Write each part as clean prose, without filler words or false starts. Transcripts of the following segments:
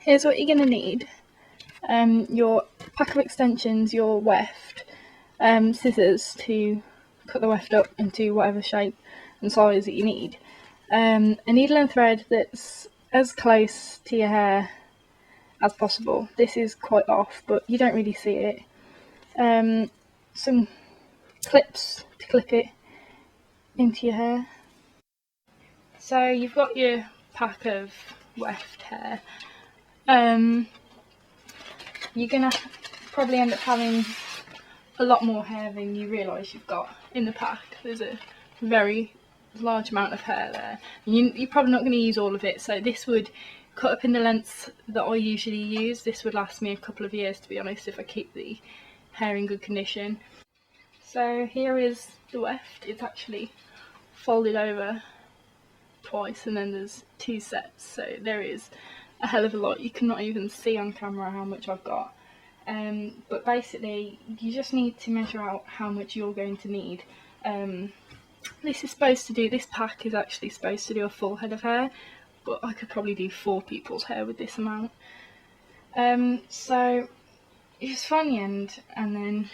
Here's what you're going to need. Your pack of extensions, your weft, scissors to cut the weft up into whatever shape and size that you need, a needle and thread that's as close to your hair as possible. This is quite off, but you don't really see it. Some clips to clip it into your hair. So you've got your pack of weft hair. You're gonna probably end up having a lot more hair than you realise you've got in the pack. There's a very large amount of hair there. You're probably not going to use all of it, so this would cut up in the lengths that I usually use. This would last me a couple of years, to be honest, if I keep the hair in good condition. So here is the weft. It's actually folded over twice, and then there's two sets, so there is a hell of a lot. You cannot even see on camera how much I've got. But basically you just need to measure out how much you're going to need. This pack is actually supposed to do a full head of hair, but I could probably do 4 people's hair with this amount. So you just find the end, and then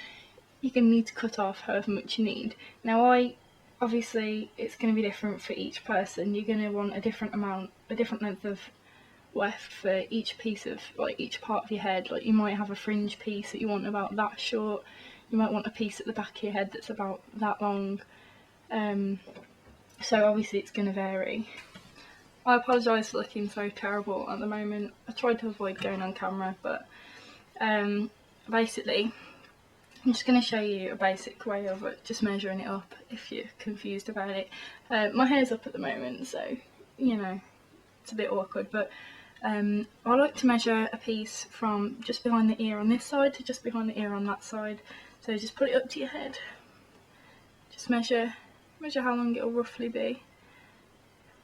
you're going to need to cut off however much you need. Now obviously it's going to be different for each person. You're going to want a different length of weft for each piece of, like, each part of your head. Like, you might have a fringe piece that you want about that short, you might want a piece at the back of your head that's about that long, so obviously it's going to vary. I apologise for looking so terrible at the moment. I tried to avoid going on camera, but basically I'm just going to show you a basic way of just measuring it up if you're confused about it. My hair's up at the moment, so you know it's a bit awkward, but I like to measure a piece from just behind the ear on this side to just behind the ear on that side. So just put it up to your head. Just measure how long it will roughly be.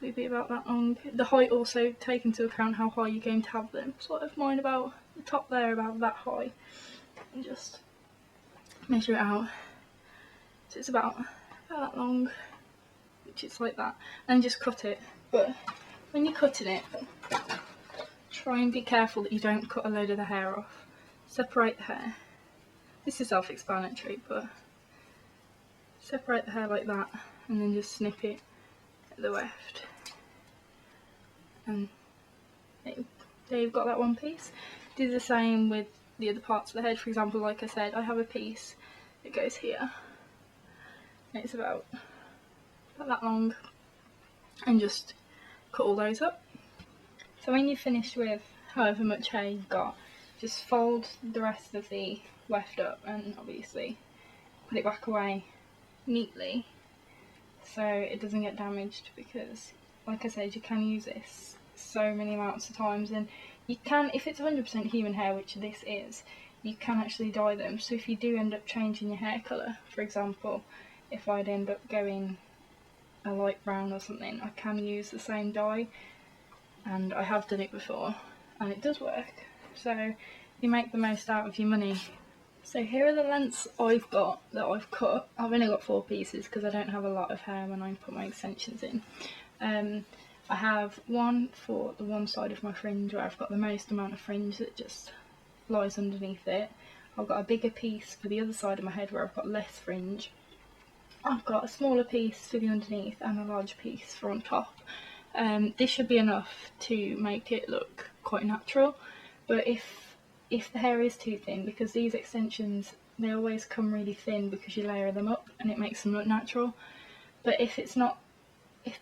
It'll be about that long. The height also take into account how high you're going to have them. So I have mine about the top there, about that high, and just measure it out. So it's about that long, which is like that, and just cut it. But when you're cutting it, try and be careful that you don't cut a load of the hair off. Separate the hair. This is self-explanatory, but separate the hair like that, and then just snip it at the weft. And there you've got that one piece. Do the same with the other parts of the head. For example, like I said, I have a piece that goes here. It's about that long, and just cut all those up. So when you've finished with however much hair you've got, just fold the rest of the weft up and obviously put it back away neatly so it doesn't get damaged, because like I said, you can use this so many amounts of times, and you can, if it's 100% human hair, which this is, you can actually dye them. So if you do end up changing your hair colour, for example, if I'd end up going a light brown or something, I can use the same dye, and I have done it before and it does work, so you make the most out of your money. So here are the lengths I've got that I've cut. I've only got 4 pieces because I don't have a lot of hair when I put my extensions in. I have one for the one side of my fringe where I've got the most amount of fringe that just lies underneath it. I've got a bigger piece for the other side of my head where I've got less fringe. I've got a smaller piece for the underneath and a large piece for on top. This should be enough to make it look quite natural, but if the hair is too thin, because these extensions, they always come really thin because you layer them up and it makes them look natural, but if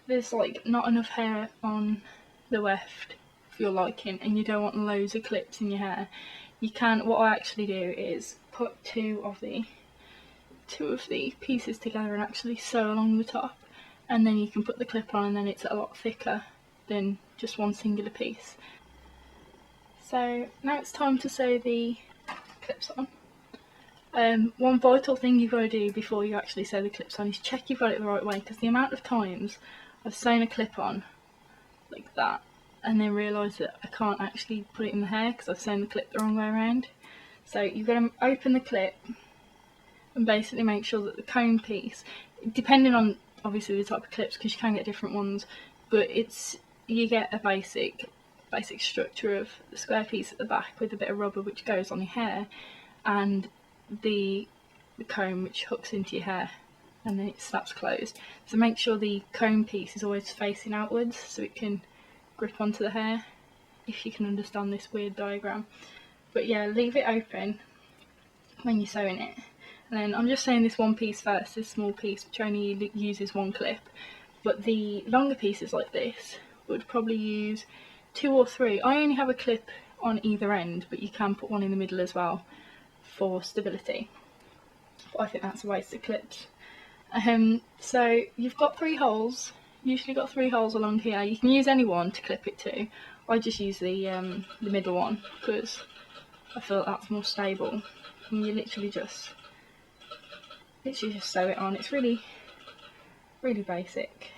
there's like not enough hair on the weft for your liking and you don't want loads of clips in your hair, you can, what I actually do is put two of the pieces together and actually sew along the top, and then you can put the clip on, and then it's a lot thicker than just one singular piece. So now it's time to sew the clips on. One vital thing you've got to do before you actually sew the clips on is check you've got it the right way, because the amount of times I've sewn a clip on like that and then realised that I can't actually put it in the hair because I've sewn the clip the wrong way around. So you've got to open the clip and basically make sure that the comb piece, depending on obviously the type of clips, because you can get different ones, but you get a basic basic structure of the square piece at the back with a bit of rubber which goes on your hair, and the comb which hooks into your hair and then it snaps closed. So make sure the comb piece is always facing outwards so it can grip onto the hair, if you can understand this weird diagram. But yeah, leave it open when you're sewing it. And then I'm just sewing this one piece first, this small piece which only uses one clip, but the longer pieces like this would probably use 2 or 3. I only have a clip on either end, but you can put one in the middle as well for stability. But I think that's a waste of clips. So you've got 3 holes, usually got 3 holes along here. You can use any one to clip it to. I just use the middle one because I feel that's more stable. And you literally just sew it on. It's really basic.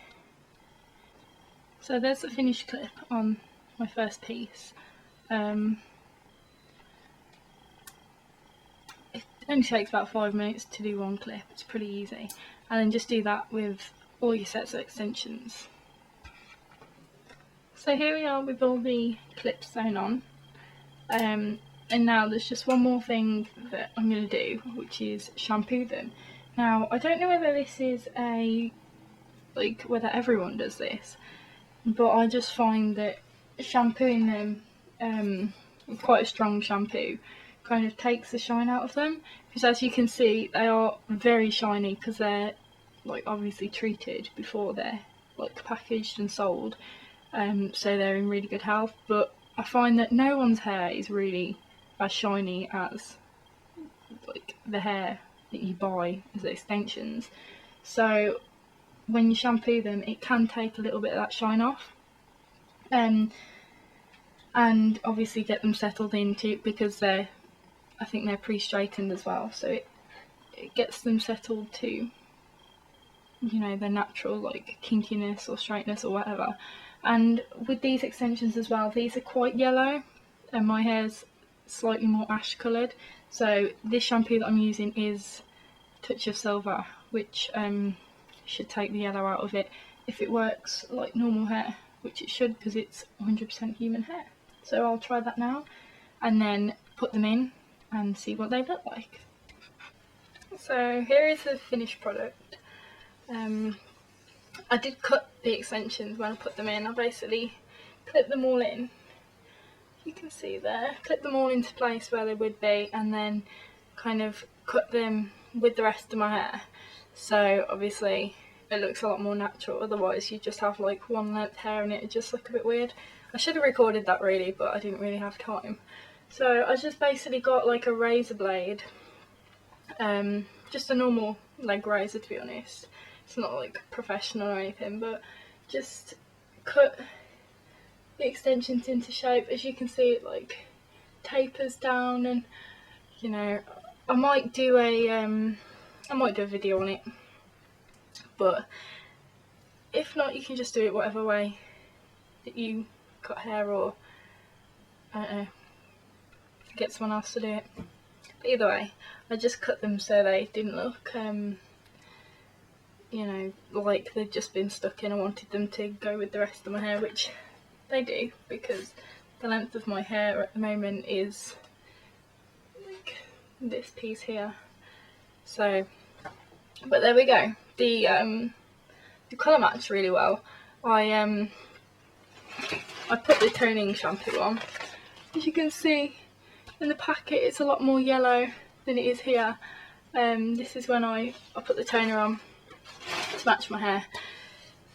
So there's the finished clip on my first piece. It only takes about 5 minutes to do one clip. It's pretty easy. And then just do that with all your sets of extensions. So here we are with all the clips sewn on. And now there's just one more thing that I'm going to do, which is shampoo them. Now I don't know whether this is whether everyone does this, but I just find that shampooing them with quite a strong shampoo kind of takes the shine out of them, because as you can see they are very shiny because they're obviously treated before they're packaged and sold, so they're in really good health. But I find that no one's hair is really as shiny as the hair that you buy as extensions. So when you shampoo them, it can take a little bit of that shine off, and obviously get them settled into, because I think they're pre-straightened as well, so it gets them settled to, their natural kinkiness or straightness or whatever. And with these extensions as well, these are quite yellow and my hair's slightly more ash coloured, so this shampoo that I'm using is Touch of Silver, which should take the yellow out of it if it works like normal hair, which it should because it's 100% human hair. So I'll try that now and then put them in and see what they look like. So here is the finished product. I did cut the extensions when I put them in. I basically clipped them all in, you can see there, clip them all into place where they would be, and then kind of cut them with the rest of my hair. So obviously it looks a lot more natural, otherwise you just have one length hair and it would just look a bit weird. I should have recorded that really, but I didn't really have time. So I just basically got a razor blade, just a normal leg razor to be honest. It's not professional or anything, but just cut the extensions into shape. As you can see, it tapers down, and I might do a video on it, but if not, you can just do it whatever way that you cut hair, or I don't know, get someone else to do it. But either way, I just cut them so they didn't look like they'd just been stuck in. I wanted them to go with the rest of my hair, which they do, because the length of my hair at the moment is this piece here. So, but there we go. The colour matched really well. I put the toning shampoo on. As you can see in the packet, it's a lot more yellow than it is here. This is when I put the toner on to match my hair.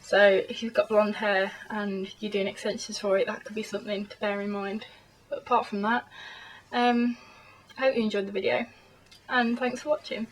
So if you've got blonde hair and you're doing extensions for it, that could be something to bear in mind. But apart from that, I hope you enjoyed the video, and thanks for watching.